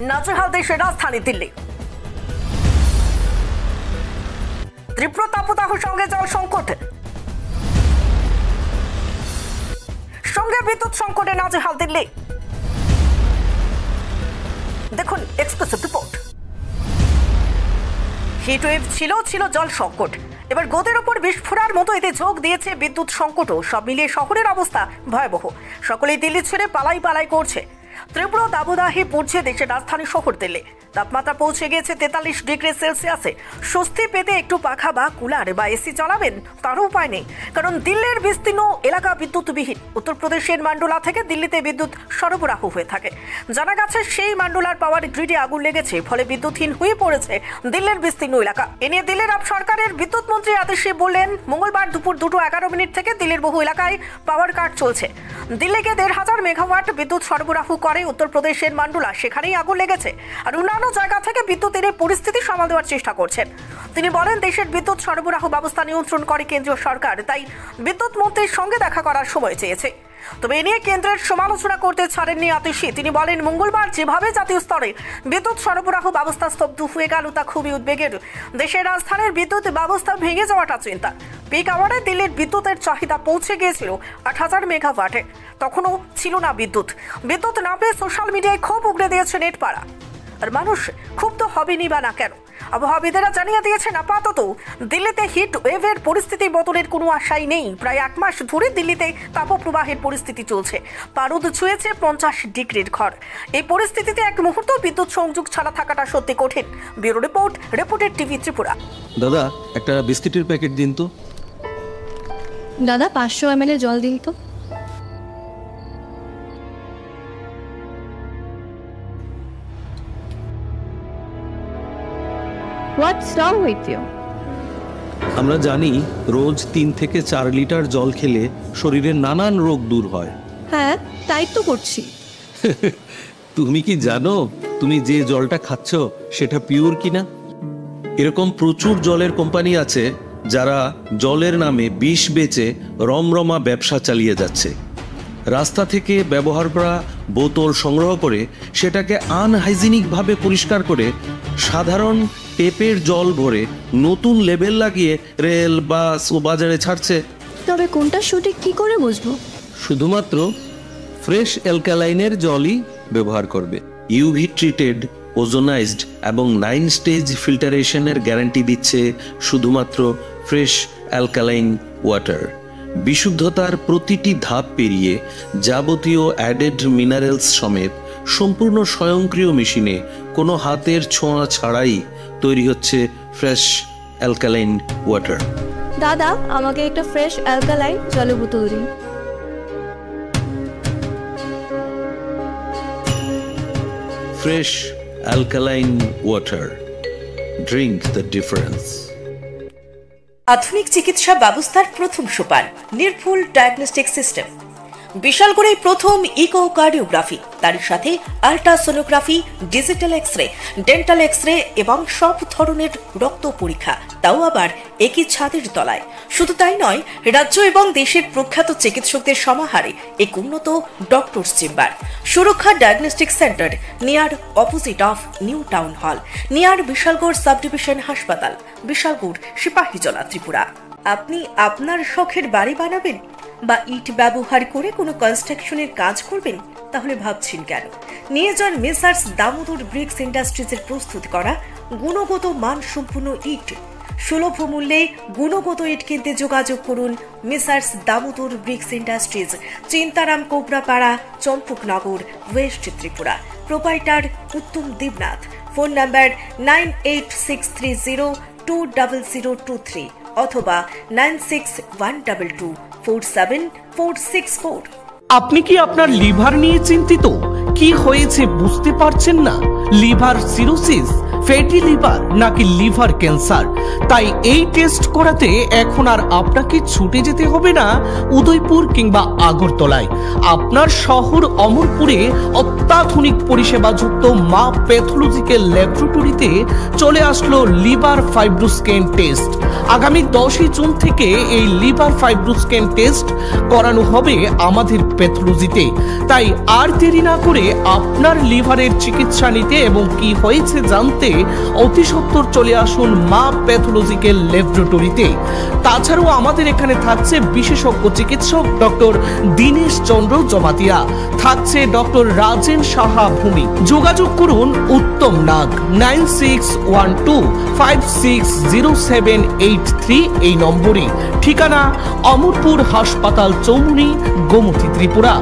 নাজেহাল দেশের রাজধানী দিল্লি। তীব্র তাপদাহের সঙ্গে জল সংকট, সঙ্গে বিদ্যুৎ সংকটে নাজেহাল দিল্লি। দেখুন এক্সক্লুসিভ রিপোর্ট। হিটওয়েভ ছিল জল সংকট, এবার গোদের ওপর বিস্ফোরার মতো এতে যোগ দিয়েছে বিদ্যুৎ সংকটও। সব মিলিয়ে শহরের অবস্থা ভয়াবহ। সকলেই দিল্লি ছেড়ে পালাই করছে। তীব্র দাবদাহে পড়ছে দেশের রাজধানী শহর দিল্লি। তাপমাত্রা পৌঁছে গিয়েছে 43 ডিগ্রি সেলসিয়াসে। স্বস্তি পেতে একটু পাখা বা কুলার বা এসি চালাবেন, তারও উপায় নেই, কারণ দিল্লির বিস্তীর্ণ এলাকা বিদ্যুৎবিহীন। উত্তরপ্রদেশের মান্ডুলা থেকে দিল্লিতে বিদ্যুৎ সরবরাহ হয়ে থাকে। জানা গেছে সেই মান্ডুলার পাওয়ার গ্রিডে আগুন লেগেছে, ফলে বিদ্যুৎহীন হয়ে পড়েছে দিল্লির বিস্তীর্ণ এলাকা। এ নিয়ে দিল্লির সরকারের বিদ্যুৎ মন্ত্রী আদেশে বললেন, মঙ্গলবার দুপুর 2:11 থেকে দিল্লির বহু এলাকায় পাওয়ার কাট চলছে। দিল্লিকে 1500 মেগাওয়াট বিদ্যুৎ সরবরাহ করে উত্তরপ্রদেশের মান্ডুলা, সেখানেই আগুন লেগেছে। আর অন্যান্য জায়গা থেকে বিদ্যুৎ এনে পরিস্থিতি সামাল দেওয়ার চেষ্টা করছেন। তিনি বলেন, দেশের বিদ্যুৎ সরবরাহ ব্যবস্থা নিয়ন্ত্রণ করে কেন্দ্রীয় সরকার, তাই বিদ্যুৎ মন্ত্রীর সঙ্গে দেখা করার সময় চেয়েছে। তবে এ নিয়ে কেন্দ্রের সমালোচনা করতে ছাড়েননি আতিশি। তিনি বলেন, মঙ্গলবার যেভাবে জাতীয় স্তরে বিদ্যুৎ সরবরাহ ব্যবস্থা স্তব্ধ হয়ে গেল তা খুবই উদ্বেগের। দেশের রাজধানীর বিদ্যুৎ ব্যবস্থা ভেঙে যাওয়াটা চিন্তা। পিক আওয়ারে দিল্লির বিদ্যুতের চাহিদা পৌঁছে গিয়েছিল 8000 মেগাওয়াটে, তখনও ছিল না বিদ্যুৎ না পেয়ে সোশ্যাল মিডিয়ায় ক্ষোভ উগড়ে দিয়েছে নেটপাড়া। আর মানুষ ক্ষুব্ধ হবেনি বা না কেন? আবহাওয়াবিদেরা জানিয়ে দিয়েছেন, আপাতত দিল্লিতে হিট ওয়েভের পরিস্থিতি বদলের কোনো আশাই নেই। প্রায় 1 মাস ধরে দিল্লিতে তাপপ্রবাহের পরিস্থিতি চলছে। পারদ ছুঁয়েছে 50 ডিগ্রির ঘর। এই পরিস্থিতিতে এক মুহূর্ত বিদ্যুৎ সংযোগ ছাড়া থাকাটা সত্যি কঠিন। Bureau report, reported TV Tripura. দাদা, একটা বিস্কিটের প্যাকেট দিন তো। দাদা 500 ml জল দিন তো। What's wrong with you? আমরা জানি রোজ 3 থেকে 4 লিটার জল খেলে শরীরের নানান রোগ দূর হয়। হ্যাঁ, তাই তো করছি। তুমি কি জানো তুমি যে জলটা খাচ্ছ সেটা পিওর কিনা? এরকম প্রচুর জলের কোম্পানি আছে যারা জলের নামে বিষ বেচে রমরমা ব্যবসা চালিয়ে যাচ্ছে। রাস্তা থেকে ব্যবহার করা বোতল সংগ্রহ করে সেটাকে আনহাইজিনিকভাবে পরিষ্কার করে সাধারণ টেপের জল ভরে নতুন লেবেল লাগিয়ে রেল বাস ও বাজারে ছাড়ছে। তবে কোনটা সঠিক কি করে বুঝবো? শুধুমাত্র ফ্রেশ অ্যালকালাইনের জলই ব্যবহার করবে। ইউভি ট্রিটেড, ওজোনাইজড এবং 9 স্টেজ ফিল্টারেশনের গ্যারান্টি দিচ্ছে শুধুমাত্র ফ্রেশ অ্যালকালাইন ওয়াটার। বিশুদ্ধতার প্রতিটি ধাপ পেরিয়ে যাবতীয় অ্যাডেড মিনারেলস সমেত সম্পূর্ণ স্বয়ংক্রিয় মেশিনে কোনো হাতের ছোঁয়া ছাড়াই তৈরি হচ্ছে ফ্রেশ অ্যালকালাইন ওয়াটার। দাদা, আমাকে একটা ফ্রেশ অ্যালকালাইন জলের বোতল দিন। Fresh alkaline water, drink the difference. আধুনিক চিকিৎসা ব্যবস্থার প্রথম সোপান নির্ভুল ডায়াগনস্টিক সিস্টেম। বিশালগড়ে প্রথম ইকোকার্ডিওগ্রাফি, তার সাথে ultrasonography, digital x-ray, dental x-ray এবং সব ধরনের রক্ত পরীক্ষা, তাও আবার একই ছাদের তলায়। শুধু তাই নয়, রাজ্য এবং দেশের প্রখ্যাত চিকিৎসকদের সমাহারে এক উন্নত ডক্টরস চেম্বার। সুরক্ষা diagnostic centre, near opposite of new town hall, near Bishalgarh sub division হাসপাতাল, বিশালগড়, সিপাহীজলা, ত্রিপুরা। আপনি আপনার শখের বাড়ি বানাবেন বা ইট ব্যবহার করে কোনো কনস্ট্রাকশনের কাজ করবেন? তাহলে ভাবছেন কেন? নিয়ে যান মেসার্স দামোদর ব্রিক্স ইন্ডাস্ট্রিজের প্রস্তুত করা গুণগত মানসম্পন্ন ইট। সুলভ মূল্যে গুণগত ইট কিনতে যোগাযোগ করুন messrs Damodar bricks industries, Chintaram Kobrapara, Champaknagar, west Tripura. Proprietor Uttam Debnath. Phone number 9863020023 অথবা 9612247464। আপনি কি আপনার লিভার নিয়ে চিন্তিত? কি হয়েছে বুঝতে পারছেন না? লিভার সিরোসিস, ফ্যাটি লিভার নাকি লিভার ক্যান্সার। তাই এই টেস্ট করাতে এখন আর আপনাকে ছুটে যেতে হবে না উদয়পুর কিংবা আগরতলায়। আপনার শহর অমরপুরে অত্যাধুনিক পরিষেবাযুক্ত মা প্যাথোলজিক্যাল ল্যাবরেটরিতে চলে আসলো লিভার ফাইব্রোস্ক্যান টেস্ট। আগামী 10 জুন থেকে এই লিভার ফাইব্রোস্ক্যান টেস্ট করানো হবে আমাদের প্যাথোলজিতে। তাই আর দেরি না করে আপনার লিভারের চিকিৎসা নিতে এবং কি হয়েছে জানতে অতি সত্বর চলে আসুন মা প্যাথোলজিক্যাল ল্যাবরেটরিতে। তাছাড়াও আমাদের এখানে থাকছে বিশেষজ্ঞ চিকিৎসক ডক্টর দীনেশ চন্দ্র জমাতিয়া, থাকছে ডক্টর রাজেন সাহা ভূমি। যোগাযোগ করুন উত্তম নাগ 9612560783 এই নম্বরে। ঠিকানা অমরপুর হাসপাতাল চৌমুহনী, গোমতী, ত্রিপুরা।